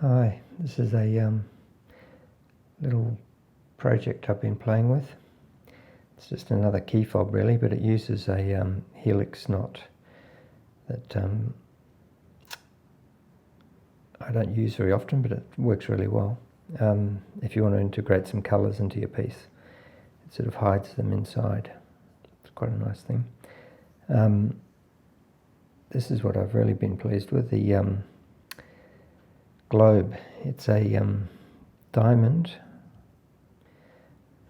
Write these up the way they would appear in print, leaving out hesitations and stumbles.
Hi, this is a little project I've been playing with. It's just another key fob really, but it uses a helix knot that I don't use very often, but it works really well. If you want to integrate some colours into your piece, it sort of hides them inside. It's quite a nice thing. This is what I've really been pleased with, the globe. It's a diamond,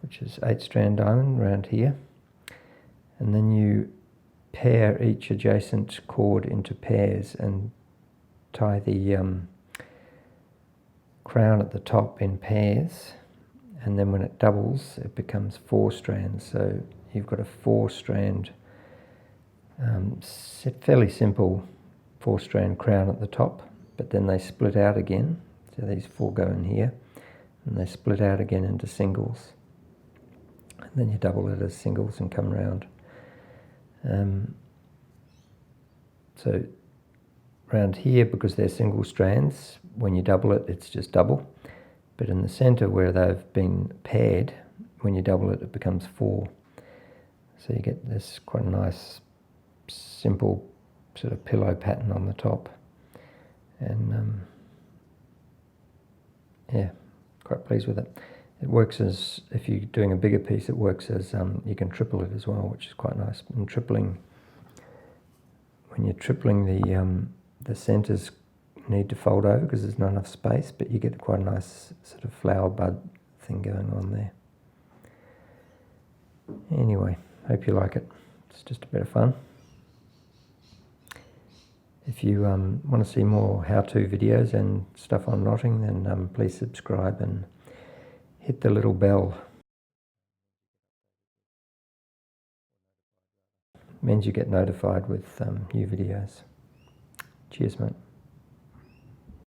which is 8-strand diamond around here, and then you pair each adjacent cord into pairs and tie the crown at the top in pairs, and then when it doubles it becomes 4 strands, so you've got a 4-strand fairly simple 4-strand crown at the top, but then they split out again, so these 4 go in here and they split out again into singles, and then you double it as singles and come round. So round here, because they're single strands, when you double it it's just double, but in the center where they've been paired, when you double it it becomes 4, so you get this quite a nice simple sort of pillow pattern on the top, and yeah, quite pleased with it. It works as, if you're doing a bigger piece, it works as, you can triple it as well, which is quite nice. And tripling, when you're tripling, the centers need to fold over because there's not enough space, but you get quite a nice sort of flower bud thing going on there. Anyway, hope you like it. It's just a bit of fun. If you want to see more how-to videos and stuff on knotting, then please subscribe and hit the little bell. Means you get notified with new videos. Cheers, mate.